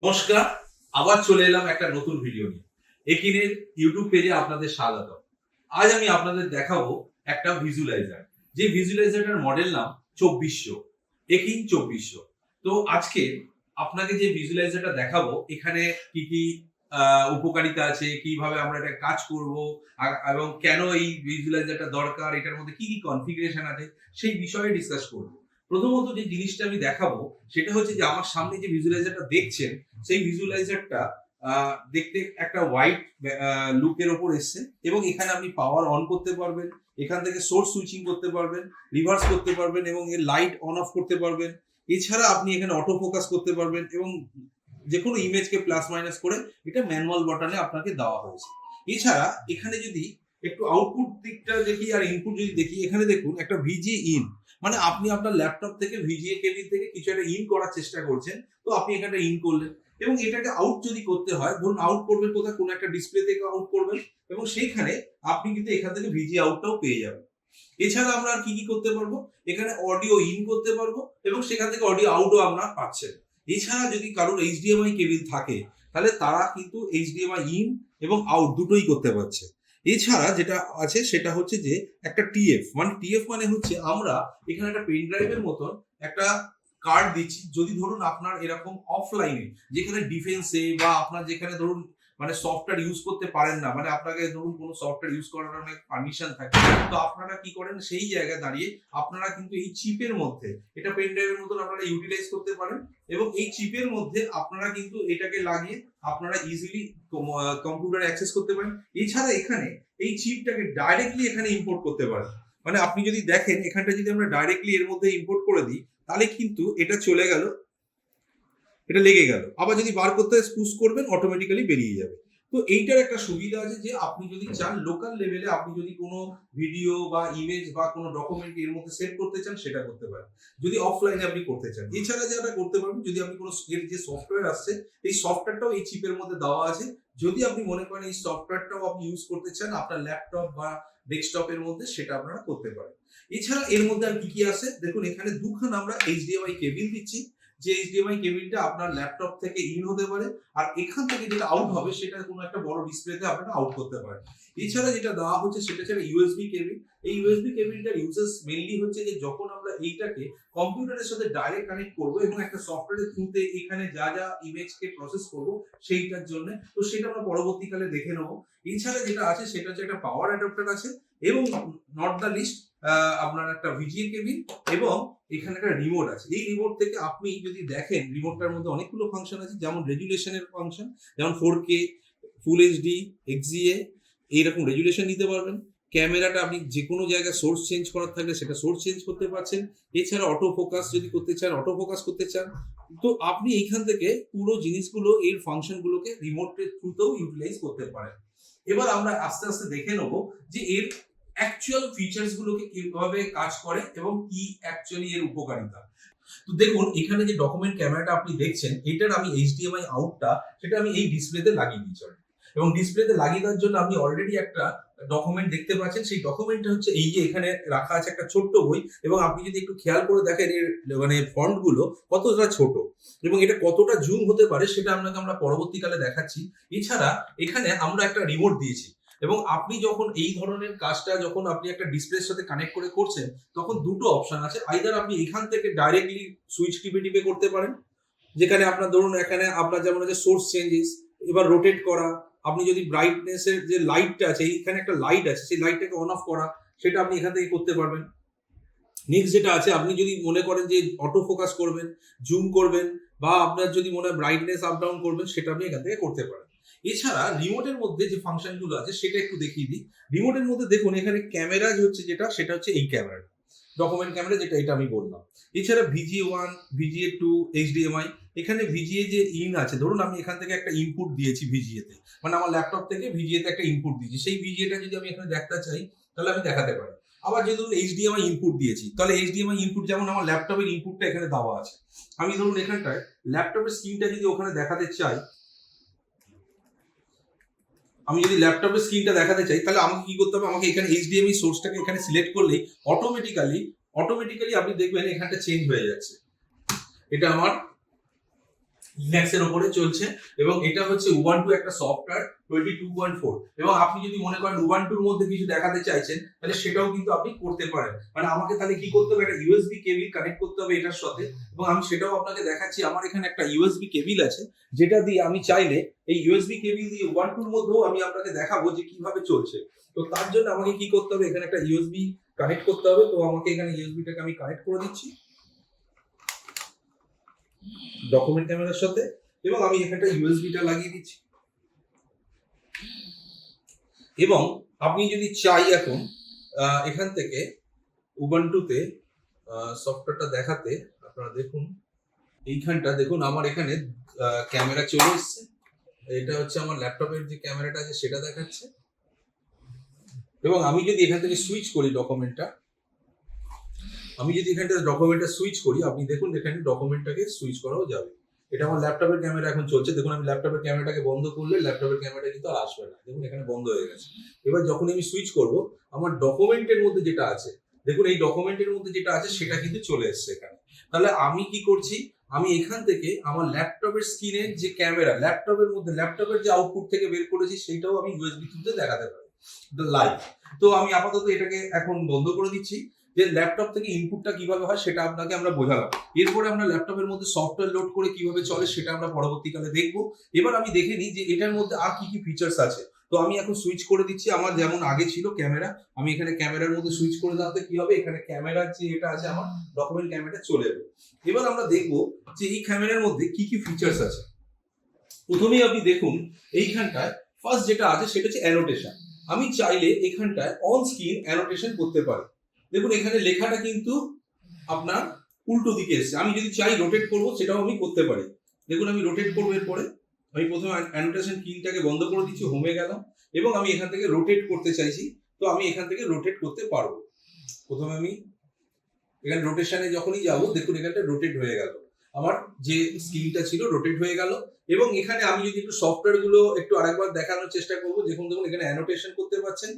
নমস্কার, আবার চলে এলাম একটা নতুন ভিডিও নিয়ে। একিনের ইউটিউব পেজে আপনাদের স্বাগত। আজ আমি আপনাদের দেখাবো একটা ভিজুয়ালাইজার, যে ভিজুয়ালাইজারটার মডেল নাম 2400, একিন 2400। তো আজকে আপনাকে যে ভিজুয়ালাইজারটা দেখাবো, এখানে কি কি উপকারিতা আছে, কিভাবে আমরা এটা কাজ করব, এবং কেন এই ভিজুয়ালাইজারটা দরকার, এটার মধ্যে কি কি কনফিগারেশন আছে, সেই বিষয়ে ডিসকাস করব। প্রথমত যে জিনিসটা আমি দেখাবো সেটা হচ্ছে যে আমার সামনে যে ভিজুয়ালাইজারটা দেখছেন, সেই ভিজুয়ালাইজারটা দেখতে একটা হোয়াইট লুকের ওপর এসছে, এবং এখানে আপনি পাওয়ার অন করতে পারবেন, এখান থেকে সোর্স সুইচিং করতে পারবেন, রিভার্স করতে পারবেন, এবং এর লাইট অন অফ করতে পারবেন। এছাড়া আপনি এখানে অটো ফোকাস করতে পারবেন, এবং যে কোনো ইমেজকে প্লাস মাইনাস করে এটা ম্যানুয়াল বাটনে আপনাকে দেওয়া হয়েছে। এছাড়া এখানে যদি একটু আউটপুট দিকটা দেখি আর ইনপুট যদি দেখি, এখানে দেখুন একটা ভিজিএ ইন, মানে আপনি আপনার ল্যাপটপ থেকে ভিজিএ কেবিল থেকে কিছু একটা ইন করার চেষ্টা করছেন, তো আপনি এখানে ইন করলেন। এবং এটাকে আউট যদি করতে হয়, ধরুন আউট করবেন কোথায়, কোনো একটা ডিসপ্লে থেকে আউট করবেন, এবং সেইখানে আপনি কিন্তু এখান থেকে ভিজিএ আউটটাও পেয়ে যাবেন। এছাড়া আমরা আর কি কি করতে পারবো, এখানে অডিও ইন করতে পারবো, এবং সেখান থেকে অডিও আউটও আমরা পাচ্ছেন। এছাড়া যদি কারোর এইচডিএমআই কেবিল থাকে, তাহলে তারা কিন্তু এইচডিএমআই ইন এবং আউট দুটোই করতে পারছে। এছাড়া যেটা আছে সেটা হচ্ছে যে একটা টিএফ, মানে টিএফ মানে হচ্ছে আমরা এখানে একটা পেন ড্রাইভের মতন একটা কার্ড দিচ্ছি। যদি ধরুন আপনার এরকম অফলাইনে, যেখানে ডিফেন্সে বা আপনার যেখানে ধরুন মানে সফটওয়্যার ইউজ করতে পারেন না, মানে আপনাকে ধরুন কোনো সফটওয়্যার ইউজ করার অনেক পারমিশন থাকে, তো আপনারা কি করেন, সেই জায়গায় দাঁড়িয়ে আপনারা কিন্তু এই চিপের মধ্যে, এটা পেন ড্রাইভের মতন আপনারা ইউটিলাইজ করতে পারেন, এবং এই চিপের মধ্যে আপনারা কিন্তু এটাকে লাগিয়ে আপনারা ইজিলি কম্পিউটার অ্যাক্সেস করতে পারেন। এছাড়া এখানে এই চিপটাকে ডাইরেক্টলি এখানে ইম্পোর্ট করতে পারেন। মানে আপনি যদি দেখেন এখানটা যদি আমরা ডাইরেক্টলি এর মধ্যে ইম্পোর্ট করে দিই, তাহলে কিন্তু এটা চলে গেল, এটা লেগে গেল। আবার যদি বার করতে পুশ করবেন, অটোমেটিক্যালি বেরিয়ে যাবে। তো এইটার একটা সুবিধা আছে যে আপনি যদি চান লোকাল লেভেলে, আপনি যদি কোনো ভিডিও বা ইমেজ বা কোনো ডকুমেন্ট এর মধ্যে সেভ করতে চান, সেটা করতে পারেন, যদি অফলাইনে আপনি করতে চান। এছাড়া যেটা করতে পারবেন, যদি আপনি কোনো এর যে সফটওয়্যার আসছে, এই সফটওয়্যারটাও এই চিপের মধ্যে দেওয়া আছে। যদি আপনি মনে করেন এই সফটওয়্যারটাও আপনি ইউজ করতে চান আপনার ল্যাপটপ বা ডেস্কটপের মধ্যে, সেটা আপনারা করতে পারেন। এছাড়া এর মধ্যে আর কি কি আছে দেখুন, এখানে দুখানা আমরা এইচডিএমআই কেবিল দিচ্ছি, যে এইচডিএমআই কেবিলটা আপনার ল্যাপটপ থেকে ইন হতে পারে, আর এখান থেকে যেটা আউট হবে সেটা কোনো একটা বড় ডিসপ্লেতে আপনারা আউট করতে পারেন। এছাড়া যেটা দেওয়া হচ্ছে সেটা হচ্ছে ইউএসবি কেবিল। এই ইউএসবি কেবিলটার ইউজেস মেইনলি হচ্ছে যে যখন আমরা এইটাকে কম্পিউটারের সাথে ডাইরেক্ট কানেক্ট করব, এবং একটা সফটওয়্যারের থ্রুতে এখানে যা যা ইমেজকে প্রসেস করব সেইটার জন্য, তো সেটা আমরা পরবর্তীকালে দেখে নেব। এছাড়া যেটা আছে সেটা হচ্ছে একটা পাওয়ার অ্যাডাপ্টার আছে, এবং নট দ্য লিস্ট আপনার একটা ভিজিএ কেবিল, এবং এখানে একটা রিমোট আছে। এই রিমোট থেকে আপনি যদি দেখেন, রিমোটটার মধ্যে অনেকগুলো ফাংশন আছে, যেমন রেজুলেশনের ফাংশন, যেমন 4K, ফুল এইচডি, এক্সজিএ, এইরকম রেজুলেশন নিতে পারবেন। ক্যামেরাটা আপনি যে কোনো জায়গায় সোর্স চেঞ্জ করার থাকলে সেটা সোর্স চেঞ্জ করতে পারছেন। এছাড়া অটো ফোকাস যদি করতে চান, অটো ফোকাস করতে চান, তো আপনি এইখান থেকে পুরো জিনিসগুলো, এর ফাংশনগুলোকে রিমোটের থ্রুতেও ইউটিলাইজ করতে পারেন। এবার আমরা আস্তে আস্তে দেখে নেবো যে এর অ্যাকচুয়াল ফিচার্স গুলোকে কিভাবে কাজ করে এবং কি অ্যাকচুয়ালি এর উপকারিতা। তো দেখুন, এখানে যে ডকুমেন্ট ক্যামেরাটা আপনি দেখছেন, এটার আমি এইচডিএমআই আউটটা সেটা আমি এই ডিসপ্লেতে লাগিয়ে দিয়েছি, এবং ডিসপ্লেতে লাগিয়ে দেওয়ার জন্য আপনি অলরেডি একটা ডকুমেন্ট দেখতে পাচ্ছেন। সেই ডকুমেন্টটা হচ্ছে এই যে এখানে রাখা আছে একটা ছোট্ট বই, এবং আপনি যদি একটু খেয়াল করে দেখেন এর মানে ফন্ট গুলো কতটা ছোট, এবং এটা কতটা জুম হতে পারে সেটা আপনাকে আমরা পরবর্তীকালে দেখাচ্ছি। এছাড়া এখানে আমরা একটা রিমোট দিয়েছি, এবং আপনি যখন এই ধরনের কাজটা যখন আপনি একটা ডিসপ্লের সাথে কানেক্ট করে করছেন, তখন দুটো অপশন আছে। আইদার আপনি এখান থেকে ডাইরেক্টলি সুইচ টিপে টিপে করতে পারেন, যেখানে আপনার ধরুন এখানে আপনার যেমন আছে সোর্স চেঞ্জেস, এবার রোটেট করা, আপনি যদি ব্রাইটনেসের যে লাইটটা আছে, এখানে একটা লাইট আছে, সেই লাইটটাকে অন অফ করা, সেটা আপনি এখান থেকে করতে পারবেন। নেক্সট যেটা আছে, আপনি যদি মনে করেন যে অটো ফোকাস করবেন, জুম করবেন, বা আপনার যদি মনে হয় ব্রাইটনেস আপ ডাউন করবেন, সেটা আপনি এখান থেকে করতে পারেন। এছাড়া রিমোটের মধ্যে যে ফাংশনগুলো আছে সেটা একটু দেখিয়ে দিই। রিমোটের মধ্যে দেখুন, এখানে ক্যামেরা হচ্ছে যেটা, সেটা হচ্ছে এই ক্যামেরাটা, ডকুমেন্ট ক্যামেরা, যেটা এটা আমি বললাম। এছাড়া VGA1, VGA2, HDMI, এখানে VGA যে ইন আছে, ধরুন আমি এখান থেকে একটা ইনপুট দিয়েছি VGA তে, মানে আমার ল্যাপটপ থেকে VGA তে একটা ইনপুট দিয়েছি, সেই VGA-টা যদি আমি এখানে দেখতে চাই, তাহলে আমি দেখাতে পারি। আবার যদি ধরুন HDMI ইনপুট দিয়েছি, তাহলে HDMI ইনপুট, যেমন আমার ল্যাপটপের ইনপুটটা এখানে দেওয়া আছে, আমি ধরুন এখানটায় ল্যাপটপের স্ক্রিনটা যদি ওখানে দেখাতে চাই, আমি যদি ল্যাপটপের স্ক্রিনটা দেখাতে চাই, তাহলে আমাকে কি করতে হবে, আমাকে এখানে HDMI সোর্সটাকে এখানে সিলেক্ট করলেই অটোমেটিক্যালি আপনি দেখবেন এখানটা চেঞ্জ হয়ে যাচ্ছে। এটা আমার লিনাক্স এর উপরে চলছে এবং এটা হচ্ছে উবান্টু একটা সফটওয়্যার 22.4 এবং আপনি যদি মনে করেন উবান্টুর মধ্যে কিছু দেখাতে চাইছেন তাহলে সেটাও কিন্তু আপনি করতে পারেন। মানে আমাকে তাহলে কি করতে হবে, একটা ইউএসবি কেবল কানেক্ট করতে হবে এটার সাথে এবং আমি সেটাও আপনাকে দেখাচ্ছি। আমার এখানে একটা ইউএসবি কেবল আছে যেটা দিয়ে আমি চাইলে এই ইউএসবি কেবল দিয়ে উবান্টুর মধ্যেও আমি আপনাকে দেখাবো যে কিভাবে চলছে। তো তার জন্য আমাকে কি করতে হবে, এখানে একটা ইউএসবি কানেক্ট করতে হবে। তো আমাকে এখানে ইউএসবিটাকে আমি কানেক্ট করে দিচ্ছি ডকুমেন্ট ক্যামেরার সাথে এবং আমি এখানটা ইউএসবিটা লাগিয়ে দিচ্ছি। এবং আপনি যদি চাই এখন এখান থেকে উবান্টুতে সফটওয়্যারটা দেখাতে, আপনারা দেখুন এইখানটা দেখুন আমার এখানে ক্যামেরা চলে এসছে। এটা হচ্ছে আমার ল্যাপটপের যে ক্যামেরাটা আছে সেটা দেখাচ্ছে এবং আমি যদি এখান থেকে সুইচ করি ডকুমেন্টটা, সুইচ করি, আপনি দেখুন এখানে ডকুমেন্টটাকে সুইচ করাও যাবে। এটা আমার ল্যাপটপের ক্যামেরা এখন চলছে। দেখুন আমি ল্যাপটপের ক্যামেরাটাকে বন্ধ করলে ল্যাপটপের ক্যামেরাটা কিন্তু আর আসবে না। দেখুন এখানে বন্ধ হয়ে গেছে। এবার যখন আমি সুইচ করব আমার ডকুমেন্টের মধ্যে যেটা আছে, দেখুন এই ডকুমেন্টের মধ্যে যেটা আছে সেটা কিন্তু চলে এসছে এখানে। তাহলে আমি কি করছি, আমি এখান থেকে আমার ল্যাপটপের স্ক্রিনের যে ক্যামেরা, ল্যাপটপের যে আউটপুট থেকে বের করেছি সেটাও আমি ইউএসবি থ্রুতে দেখাতে পারি লাইভ। তো আমি আপাতত এটাকে এখন বন্ধ করে দিচ্ছি। যে ল্যাপটপ থেকে ইনপুটটা কিভাবে হয় সেটা আপনাকে আমরা বোঝালাম। এরপরে আমরা ল্যাপটপের মধ্যে সফটওয়্যার লোড করে কিভাবে চলে সেটা আমরা পরবর্তীকালে দেখবো। এবার আমি দেখে নিই যে এটার মধ্যে আর কি কি ফিচার্স আছে। তো আমি এখন সুইচ করে দিচ্ছি। আমার যেমন আগে ছিল ক্যামেরা, আমি এখানে ক্যামেরার মধ্যে সুইচ করে দেওয়াতে কি হবে, এখানে ক্যামেরার যে এটা আছে আমার ডকুমেন্ট ক্যামেরা চলে যাবে। এবার আমরা দেখবো যে এই ক্যামেরার মধ্যে কি কি ফিচার্স আছে। প্রথমেই আপনি দেখুন এইখানটায় ফার্স্ট যেটা আছে সেটা হচ্ছে অ্যানোটেশন। আমি চাইলে এখানটায় অন স্ক্রিন অ্যানোটেশন করতে পারি। দেখুন এখানে লেখাটা কিন্তু আপনার উল্টো দিকে এসছে। আমি যদি চাই রোটেট করব সেটাও আমি করতে পারি। দেখুন আমি রোটেট করবো, এরপরে আমি প্রথমে অ্যানোটেশন কিটাকে বন্ধ করে দিচ্ছি, হোমে গেলাম এবং আমি এখান থেকে রোটেট করতে চাইছি। তো আমি এখান থেকে রোটেট করতে পারবো। প্রথমে আমি এখানে রোটেশনে যখনই যাবো দেখুন এখানটা রোটেট হয়ে গেল, আমার যে স্ক্রিনটা ছিল রোটেট হয়ে গেল। এবং এখানে আমি যদি একটু সফটওয়্যার গুলো একটু আরেকবার দেখানোর চেষ্টা করবো, দেখুন এখানে অ্যানোটেশন করতে পারছেন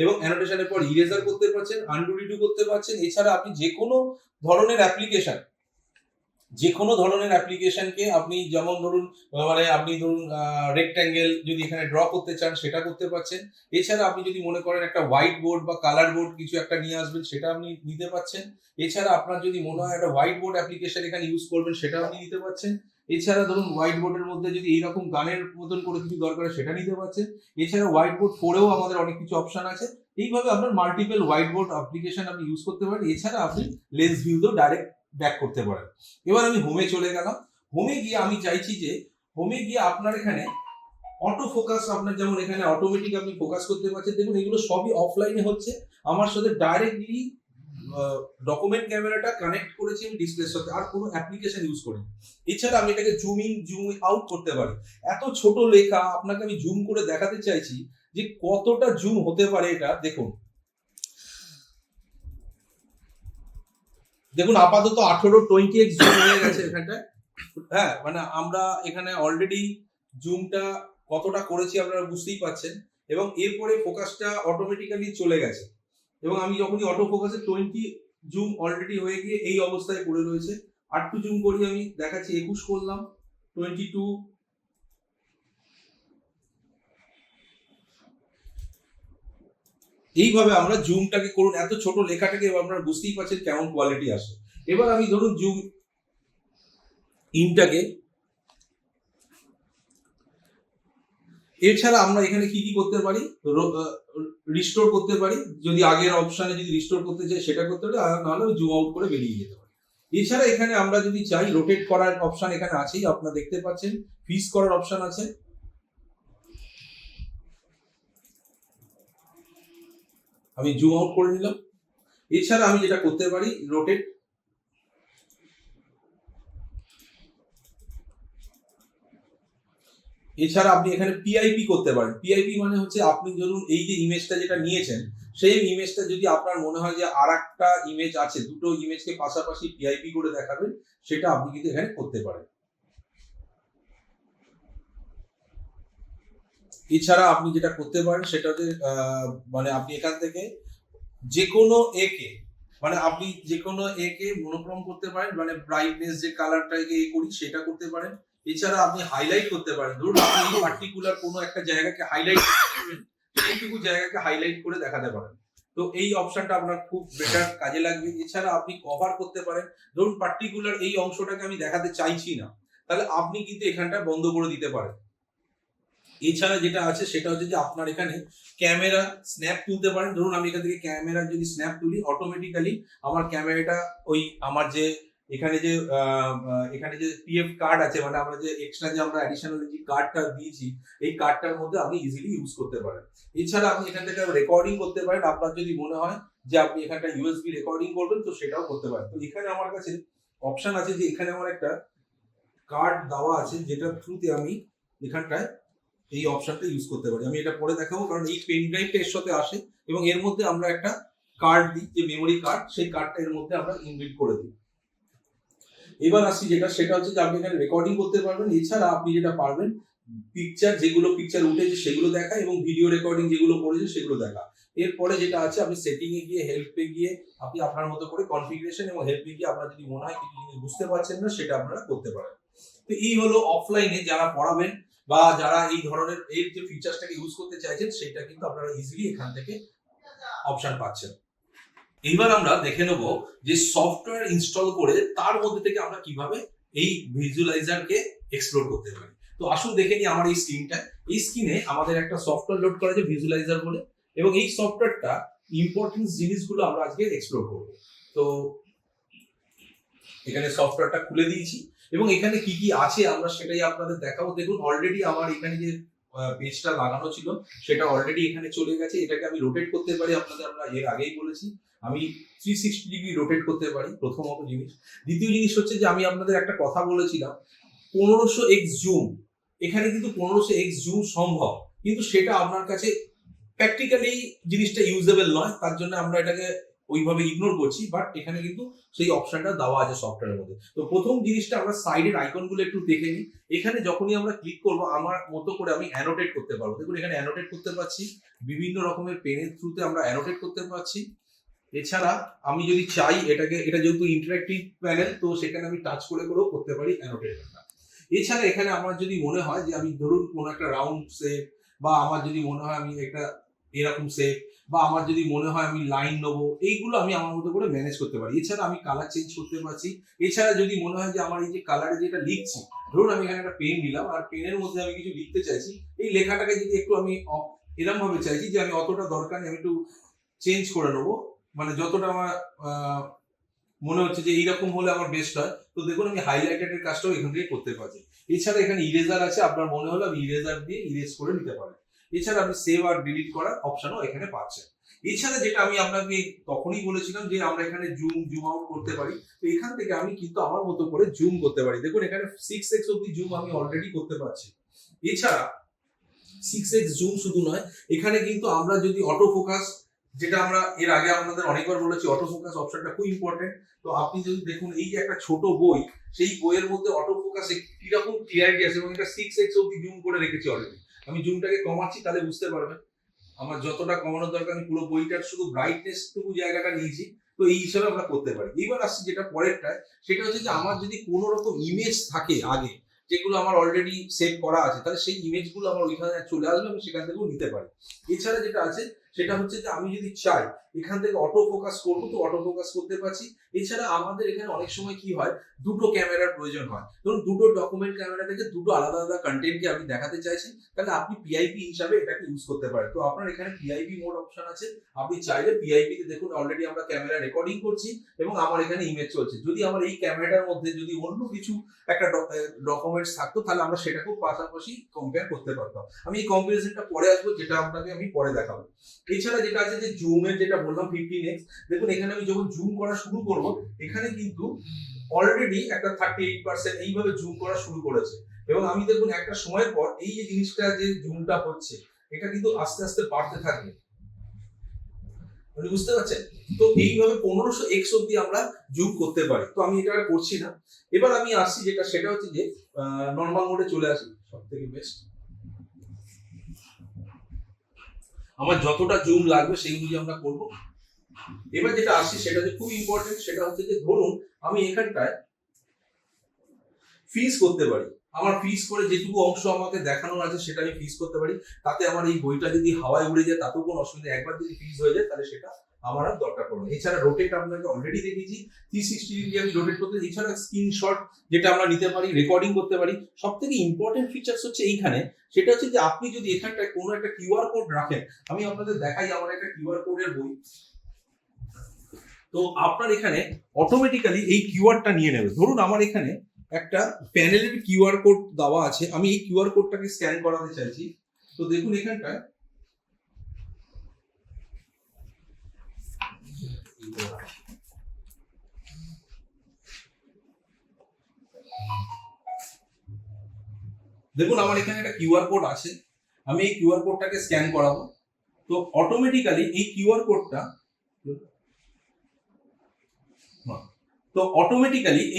এবং অ্যানোটেশনের পর ইরেজার করতে পারছেন, আনডু রিডু করতে পারছেন। এছাড়া আপনি যে কোনো ধরনের অ্যাপ্লিকেশনকে আপনি যেমন ধরুন আপনি ধরুন রেক্ট্যাঙ্গেল যদি এখানে ড্র করতে চান সেটা করতে পারছেন। এছাড়া আপনি যদি মনে করেন একটা হোয়াইট বোর্ড বা কালার বোর্ড কিছু একটা নিয়ে আসবেন সেটা আপনি নিতে পারছেন। এছাড়া আপনার যদি মনে হয় একটা হোয়াইট বোর্ড অ্যাপ্লিকেশন এখানে ইউজ করবেন সেটা আপনি নিতে পারছেন। এছাড়া ধরুন হোয়াইট বোর্ডের মধ্যে যদি এইরকম গানের মতন করে কিছু দরকার সেটা নিতে পারছেন। এছাড়া হোয়াইট বোর্ড ফোরেও আমাদের অনেক কিছু অপশন আছে। এইভাবে আপনার মাল্টিপল হোয়াইট বোর্ড অ্যাপ্লিকেশন আপনি ইউজ করতে পারেন। এছাড়া আপনি লেন্স ভিউতেও ডাইরেক্ট ব্যাক করতে পারেন। এবার আমি হোমে চলে গেলাম। হোমে গিয়ে আমি চাইছি যে আপনার এখানে অটো ফোকাস, আপনার যেমন এখানে অটোমেটিক আপনি ফোকাস করতে পারছেন। দেখুন এগুলো সবই অফলাইনে হচ্ছে, আমার সাথে ডাইরেক্টলি ডকুমেন্ট ক্যামেরাটা কানেক্ট করেছি আমি ডিসপ্লের সাথে, আর কোনো অ্যাপ্লিকেশন ইউজ করিনি। এছাড়া আমি এটাকে জুম ইন জুম আউট করতে পারি। এত ছোট লেখা আপনাকে আমি জুম করে দেখাতে চাইছি যে কতটা জুম হতে পারে এটা। দেখুন আপাতত 18-20x জুম হয়ে গেছে এখানটায়। হ্যাঁ, মানে আমরা এখানে অলরেডি জুমটা কতটা করেছি আপনারা বুঝতেই পারছেন এবং এরপরে ফোকাসটা অটোমেটিক্যালি চলে গেছে এবং আমি যখনই অটো ফোকাসে 20 জুম অলরেডি হয়ে গিয়ে এই অবস্থায় পড়ে রয়েছে। আর একটু জুম করি, আমি দেখাচ্ছি 21 করলাম, 22। এইভাবে আমরা জুমটাকে করুন, এত ছোট লেখাটাকে আপনারা বুঝতেই পারছেন কেমন কোয়ালিটি আসে। এবার আমি ধরুন জুম ইনটাকে, এছাড়া আমরা এখানে কি কি করতে পারি, রিস্টোর করতে পারি। যদি আগের অপশনে যদি রিস্টোর করতে চাই সেটা করতে পারি, আর নাহলে জুম আউট করে বেরিয়ে যেতে পারি। এছাড়া এখানে আমরা যদি চাই রোটেট করার অপশন এখানে আছেই, আপনারা দেখতে পাচ্ছেন ফ্রিজ করার অপশন আছে। আমি জুম আউট করে নিলাম। এছাড়া আমি যেটা করতে পারি রোটেট, এছাড়া আপনি এখানে পিআইপি করতে পারেন। পিআইপি মানে হচ্ছে আপনি ধরুন এই যে ইমেজটা যেটা নিয়েছেন সেই ইমেজটা যদি আপনার মনে হয় যে আর একটা ইমেজ আছে, দুটো ইমেজকে পাশাপাশি পিআইপি করে দেখাবেন, সেটা আপনি কিন্তু এখানে করতে পারেন। এছাড়া আপনি যেটা করতে পারেন সেটা হচ্ছে মানে আপনি এখান থেকে যে কোনো একে মনোক্রম করতে পারেন, মানে ব্রাইটনেস যে কালারটাকে করি সেটা করতে পারেন। এছাড়া আপনি হাইলাইট করতে পারেন। ধরুন আপনি এই পার্টিকুলার কোনো একটা জায়গাকে হাইলাইট করবেন, সেইটুকু জায়গাকে হাইলাইট করে দেখাতে পারেন। তো এই অপশনটা আপনার খুব বেটার কাজে লাগবে। এছাড়া আপনি কভার করতে পারেন। ধরুন পার্টিকুলার এই অংশটাকে আমি দেখাতে চাইছি না, তাহলে আপনি কিন্তু এখানটা বন্ধ করে দিতে পারেন। এছাড়া যেটা আছে সেটা হচ্ছে যে আপনার এখানে ক্যামেরা স্ন্যাপ তুলতে পারেন। ধরুন আমি এখান থেকে ক্যামেরা যদি স্ন্যাপ তুলি, অটোমেটিক্যালি আমার ক্যামেরাটা ওই আমার যে এখানে যে পিএফ কার্ড আছে, মানে আমরা যে এক্সট্রা যে আমরা অ্যাডিশনাল যে কার্ডটা দিয়েছি, এই কার্ডটার মধ্যে আপনি ইজিলি ইউজ করতে পারেন। এছাড়া আপনি এখান থেকে রেকর্ডিং করতে পারেন। আপনার যদি মনে হয় যে আপনি এখানটা ইউএসবি রেকর্ডিং করবেন, তো সেটাও করতে পারেন। তো এখানে আমার কাছে অপশন আছে যে এখানে আমার একটা কার্ড দেওয়া আছে, যেটার থ্রুতে আমি এখানটায় এই অপশনটা ইউজ করতে পারি। আমি এটা পরে দেখাবো, কারণ এই পেন ড্রাইভটা এর সাথে আসে এবং এর মধ্যে আমরা একটা কার্ড দিই, যে মেমোরি কার্ড, সেই কার্ডটা এর মধ্যে আমরা ইনবিল্ট করে দিই। এবার আসছি সেটা হচ্ছে যে আপনি এখানে রেকর্ডিং করতে পারবেন। এছাড়া আপনি যেটা পারবেন, যেগুলো পিকচার উঠেছে সেগুলো দেখা এবং ভিডিও রেকর্ডিং যেগুলো করেছে সেগুলো দেখা। এরপরে যেটা আছে, আপনি সেটিং এ গিয়ে, হেল্পে গিয়ে আপনি আপনার মতো করে কনফিগারেশন, এবং হেল্পে গিয়ে আপনার যদি মনে হয় কিছু জিনিস বুঝতে পারছেন না, সেটা আপনারা করতে পারেন। তো এই হলো অফলাইনে যারা পড়াবেন বা যারা এই ধরনের এই যে ফিচার্সটাকে ইউজ করতে চাইছেন, সেটা কিন্তু আপনারা ইজিলি এখান থেকে অপশন পাচ্ছেন। এইবার আমরা দেখে নেব যে সফটওয়্যার ইনস্টল করে তার মধ্যে থেকে আমরা কিভাবে এই ভিজুয়ালাইজারকে এক্সপ্লোর করতে পারি। তো আসুন দেখে নিই আমার এই স্ক্রিনটা। এই স্ক্রিনে আমাদের একটা সফটওয়্যার লোড করা আছে ভিজুয়ালাইজার বলে, এবং এই সফটওয়্যারটা ইম্পর্টেন্ট জিনিসগুলো আমরা আজকে এক্সপ্লোর করব। তো এখানে সফটওয়্যারটা খুলে দিয়েছি এবং এখানে কি কি আছে আমরা সেটাই আপনাদের দেখাবো। দেখুন অলরেডি আমার এখানে যে পেজটা লাগানো ছিল সেটা অলরেডি এখানে চলে গেছে। এটাকে আমি রোটেট করতে পারি, আমরা এর আগেই বলেছি আমি 360 ডিগ্রি রোটেট করতে পারি, প্রথমত জিনিস। দ্বিতীয় জিনিস হচ্ছে যে আমি আপনাদের একটা কথা বলেছিলাম 1500x জুম, এখানে কিন্তু 1500x জুম সম্ভব, কিন্তু সেটা আপনার কাছে প্র্যাকটিক্যালি জিনিসটা ইউজেবল নয়, তার জন্য আমরা এটাকে ওইভাবে ইগনোর করছি। বাট এখানে কিন্তু সেই অপশনটা দেওয়া আছে সফটওয়্যারের মধ্যে। তো প্রথম জিনিসটা আমরা সাইডের আইকনগুলো একটু দেখে নিই। এখানে যখনই আমরা ক্লিক করবো, আমার মতো করে আমি অ্যানোটেট করতে পারবো। দেখুন এখানে অ্যানোটেট করতে পারছি, বিভিন্ন রকমের পেনের থ্রুতে আমরা অ্যানোটেট করতে পারছি। এছাড়া আমি যদি চাই এটা যেহেতু ইন্টারঅ্যাক্টিভ প্যানেল, তো সেখানে আমি টাচ করে করেও করতে পারি অ্যানোটেশনটা। এছাড়া এখানে আমার যদি মনে হয় যে আমি ধরুন কোনো একটা রাউন্ড শেপ, বা আমার যদি মনে হয় আমি একটা এরকম শেপ, বা আমার যদি মনে হয় আমি লাইন নেবো, এইগুলো আমি আমার মতো করে ম্যানেজ করতে পারি। এছাড়া আমি কালার চেঞ্জ করতে পারছি। এছাড়া যদি মনে হয় যে আমার এই যে কালারে যেটা লিখছি, ধরুন আমি এখানে একটা পেন নিলাম আর পেনের মধ্যে আমি কিছু লিখতে চাইছি, এই লেখাটাকে যদি একটু আমি এরকম ভাবে চাইছি যে আমি অতটা দরকার নেই, আমি একটু চেঞ্জ করে নেবো, মানে যতটা আমার মনে হচ্ছে যে এইরকম হলে আমার বেস্ট হয়, তো দেখুন আমি হাইলাইটেডের কাজটাও এখান থেকে করতে পারছি। এছাড়া এখানে ইরেজার আছে, আপনার মনে হলো আমি ইরেজার দিয়ে ইরেজ করে নিতে পারেন। এছাড়া আপনি সেভ আর ডিলিট করার অপশনও এখানে পাচ্ছেন। এছাড়া যেটা আমি আপনাকে তখনই বলেছিলাম যে আমরা এখানে জুম আউট করতে পারি, তো এখান থেকে আমি কিন্তু আমার মতো করে জুম করতে পারি। দেখুন এখানে 6x অব্দি জুম আমি অলরেডি করতে পারছি। এছাড়া 6x জুম শুধু নয়, এখানে কিন্তু আমরা যদি অটো ফোকাস, যেটা আমরা এর আগে আপনাদের অনেকবার বলেছি, অটো ফোকাস অপশনটা খুব ইম্পর্টেন্ট। তো আপনি যদি দেখুন এই যে একটা ছোট বই, সেই বইয়ের মধ্যে অটো ফোকাসে কিরকম ক্লিয়ারিটি আছে, এবং এটা 6x অব্দি জুম করে রেখেছি অলরেডি। আমি জুমটাকে কমাচ্ছি, তাহলে বুঝতে পারবেন আমার যতটা কমানোর দরকার, আমি পুরো বইটার শুধু ব্রাইটনেস টুকু জায়গাটা নিয়েছি। তো এই হিসাবে আমরা করতে পারি। এবার আসছি যেটা পরেরটায়, সেটা হচ্ছে যে আমার যদি কোনো রকম ইমেজ থাকে আগে, যেগুলো আমার অলরেডি সেভ করা আছে, তাহলে সেই ইমেজগুলো আমার ওইখানে চলে আসবে, আমি সেখান থেকেও নিতে পারি। এছাড়া যেটা আছে সেটা হচ্ছে যে আমি যদি চাই এখান থেকে অটো ফোকাস করবো, তো অটো ফোকাস করতে পারছি। এছাড়া আমাদের এখানে অনেক সময় কি হয়, দুটো ক্যামেরার প্রয়োজন হয়। ধরুন দুটো ডকুমেন্ট ক্যামেরা থেকে দুটো আলাদা আলাদা কন্টেন্টকে আপনি দেখাতে চাইছেন, তাহলে আপনি পিআইপি হিসাবে এটাকে ইউজ করতে পারেন। তো আপনার এখানে পিআইপি মোড অপশন আছে, আপনি চাইলে পিআইপি তে দেখুন অলরেডি আমরা ক্যামেরা রেকর্ডিং করছি এবং আমার এখানে ইমেজ চলছে। যদি আমার এই ক্যামেরাটার মধ্যে যদি অন্য কিছু একটা ডকুমেন্টস থাকতো, তাহলে আমরা সেটাকেও পাশাপাশি কম্পেয়ার করতে পারতাম। আমি এই কম্পারিজনটা পরে আসবো, যেটা আপনাকে আমি পরে দেখাবো। এছাড়া যেটা আছে যে জুমের যেটা বললাম 15x, দেখুন এখানে আমি যখন জুম করা শুরু করব, এখানে কিন্তু অলরেডি একটা 38% এইভাবে জুম করা শুরু করেছে, এবং আমি দেখুন একটা সময়ের পর এই যে জিনিসটা যে জুমটা হচ্ছে, এটা কিন্তু আস্তে আস্তে বাড়তে থাকবে, বুঝতে পারছেন? তো এইভাবে 1500x অব্দি আমরা জুম করতে পারি। তো আমি এটা আর করছি না। এবার আমি আসছি সেটা হচ্ছে যে নরমাল মোডে চলে আসি, সব থেকে বেস্ট। আমার যতটা জুম লাগবে সেই অনুযায়ী আমরা করবো। এবার যেটা আসছি সেটা যে খুব ইম্পর্টেন্ট, সেটা হচ্ছে যে ধরুন আমি এখানটায় ফ্রিজ করতে পারি। আমার ফ্রিজ করে যেটুকু অংশ আমাকে দেখানোর আছে সেটা আমি ফ্রিজ করতে পারি। তাতে আমার এই বইটা যদি হাওয়ায় উড়ে যায় তাতেও কোনো অসুবিধা নেই। একবার যদি ফ্রিজ হয়ে যায় তাহলে সেটা আমার আর দরকার পড়ে না। এছাড়া রোটেট আপনাকে অলরেডি দেখিয়েছি, 360 ডিগ্রি আমি রোটেট করতে। এছাড়া স্ক্রিনশট যেটা আমরা নিতে পারি, রেকর্ডিং করতে পারি। সব থেকে ইম্পর্টেন্ট ফিচার্স হচ্ছে এইখানে, সেটা হচ্ছে যে আপনি যদি এখানটায় কোনো একটা কিউআর কোড রাখেন, আমি আপনাদের দেখাই আমার একটা কিউআর কোডের বই। তো আপনার এখানে অটোমেটিক্যালি এই কিউআরটা নিয়ে নেবে। ধরুন আমার এখানে একটা প্যানেলের কিউআর কোড দেওয়া আছে, আমি এই কিউআর কোডটাকে স্ক্যান করাতে চাইছি। তো দেখুন এখানটায় দেখুন আমার এখানে একটা কিউআর কোড আছে, আমি এই কিউআর কোডটাকে স্ক্যান করাবো। তো অটোমেটিক্যালি এই কিউআর কোডটা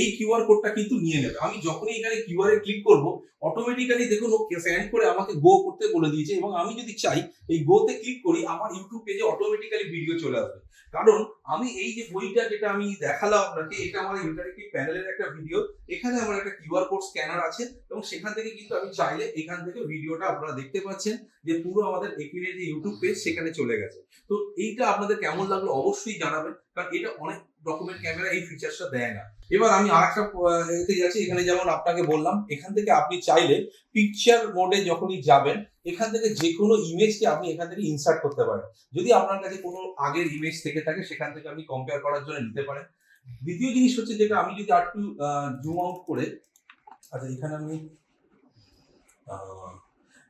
এই কিউআর কোডটা কিন্তু নিয়ে নেবে। আমি যখনই এখানে কিউআর এ ক্লিক করব, অটোমেটিক্যালি দেখুন ও স্ক্যান করে আমাকে গো করতে বলে দিয়েছে। এবং আমি যদি চাই এই গো তে ক্লিক করি, আমার ইউটিউব পেজে অটোমেটিক্যালি ভিডিও চলে আসবে। কারণ আমি এই যে বইটা যেটা আমি দেখালাম আপনাকে, এটা আমার ইন্টারেক্টিভ প্যানেলের একটা ভিডিও। এখানে আমার একটা কিউআর কোড স্ক্যানার আছে এবং সেখান থেকে কিন্তু আমি চাইলে এখান থেকে ভিডিওটা আপনারা দেখতে পাচ্ছেন যে পুরো আমাদের একিনের যে ইউটিউব পেজ সেখানে চলে গেছে। তো এইটা আপনাদের কেমন লাগলো অবশ্যই জানাবেন, কারণ এটা অনেক ডকুমেন্ট ক্যামেরা এই ফিচারসটা দেয় না। এবার আমি আরেকটা এতে যাচ্ছি। এখানে যেমন আপনাকে বললাম, এখান থেকে আপনি চাইলে পিকচার মোডে যখনই যাবেন, এখান থেকে যে কোনো ইমেজকে আপনি এখান থেকে ইনসার্ট করতে পারেন। যদি আপনার কাছে কোনো আগের ইমেজ থেকে থাকে সেখান থেকে আপনি কম্পেয়ার করার জন্য নিতে পারেন। দ্বিতীয় জিনিস হচ্ছে যেটা আমি যদি আরেকটু জুম আউট করে, আচ্ছা এখানে আমি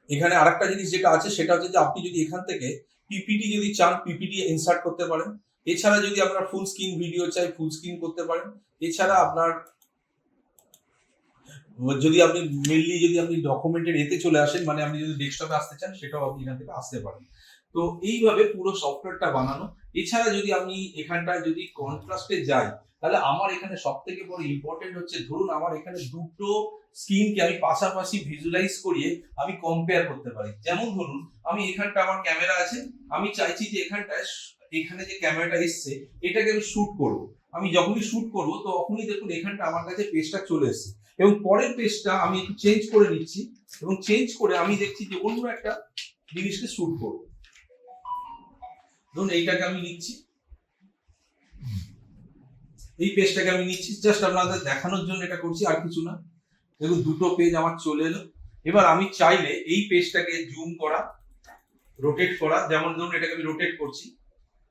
এখানে আরেকটা জিনিস যেটা আছে সেটা হচ্ছে যে আপনি যদি এখান থেকে পিপিটি যদি চান পিপিটি ইনসার্ট করতে পারেন। এছাড়া যদি আপনার ফুল স্ক্রিন ভিডিও চাই ফুল স্ক্রিন করতে পারেন। এছাড়া আপনার যদি আপনি মেনলি যদি আপনি ডকুমেন্টের এতে চলে আসেন, মানে আপনি যদি ডেস্কটপে আসতে চান সেটাও আপনি এখান থেকে আসতে পারেন। তো এইভাবে পুরো সফটওয়্যারটা বানানো। এছাড়া যদি আমি এখানটায় যদি কন্ট্রাস্টে যাই, তাহলে আমার এখানে সব থেকে বড় ইম্পর্টেন্ট হচ্ছে, ধরুন আমার এখানে দুটো স্ক্রিনকে আমি পাশাপাশি ভিজুয়ালাইজ করিয়ে আমি কম্পেয়ার করতে পারি। যেমন ধরুন আমি এখানটা আমার ক্যামেরা আছে, আমি চাইছি যে এখানটায় এখানে যে ক্যামেরাটা এসছে এটাকে আমি শুট করব। আমি যখনই শুট করব তখনই দেখুন এখানটা আমার কাছে পেজটা চলে এসেছে এবং পরের পেজটা আমি একটু চেঞ্জ করে নিচ্ছি এবং চেঞ্জ করে আমি দেখছি যে অন্য একটা জিনিসকে শুট করব। ধরুন এইটাকে আমি নিচ্ছি, এই পেজটাকে আমি নিচ্ছি, জাস্ট আপনাদের দেখানোর জন্য এটা করছি, আর কিছু না। দেখুন দুটো পেজ আমার চলে এলো। এবার আমি চাইলে এই পেজটাকে জুম করা, রোটেট করা, যেমন ধরুন এটাকে আমি রোটেট করছি,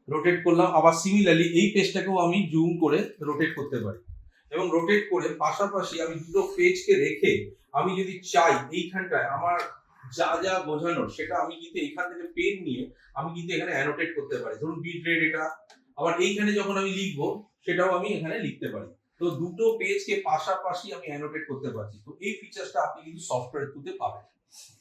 রোটেট করলাম। আবার সিমিলারলি এই পেজটাকেও আমি জুম করে রোটেট করতে পারি এবং রোটেট করে পাশাপাশি আমি দুটো পেজকে রেখে আমি যদি চাই এইখানটায় আমার যা যা বোঝানোর সেটা আমি কিন্তু এখান থেকে পেন নিয়ে আমি কিন্তু এখানে অ্যানোটেট করতে পারি। ধরুন বিট রেট এটা, আবার এইখানে যখন আমি লিখবো সেটাও আমি এখানে লিখতে পারি। তো দুটো পেজকে পাশাপাশি আমি অ্যানোটেট করতে পারছি। তো এই ফিচারসটা আপনি কিন্তু সফটওয়্যার থ্রুতে পাবেন।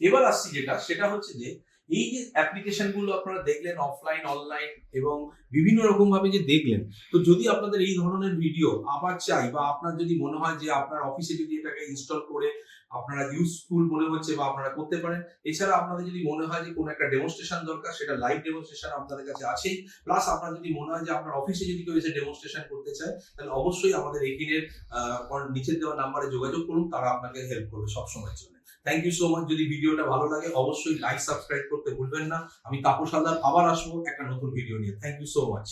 এবার আসছি যেটা, সেটা হচ্ছে যে এই যে অ্যাপ্লিকেশন গুলো আপনারা দেখলেন অফলাইন অনলাইন এবং বিভিন্ন রকম ভাবে যে দেখলেন, তো যদি আপনাদের এই ধরনের ভিডিও আবার চাই বা আপনার যদি মনে হয় যে আপনার অফিসে যদি এটাকে ইনস্টল করে আপনারা ইউজফুল মনে হচ্ছে বা আপনারা করতে পারেন। এছাড়া আপনাদের যদি মনে হয় যে কোনো একটা ডেমনস্ট্রেশন দরকার, সেটা লাইভ ডেমনস্ট্রেশন আপনাদের কাছে আছেই। প্লাস আপনার যদি মনে হয় যে আপনার অফিসে যদি কেউ এসে ডেমনস্ট্রেশন করতে চায়, তাহলে অবশ্যই আমাদের একিনের নিচে দেওয়া নাম্বারে যোগাযোগ করুন, তারা আপনাকে হেল্প করবে সবসময়ের জন্য। Thank you so much. যদি ভিডিওটা ভালো লাগে অবশ্যই লাইক সাবস্ক্রাইব করতে ভুলবেন না। আমি তাপস হালদার আবার আসবো একটা নতুন ভিডিও নিয়ে। Thank you so much.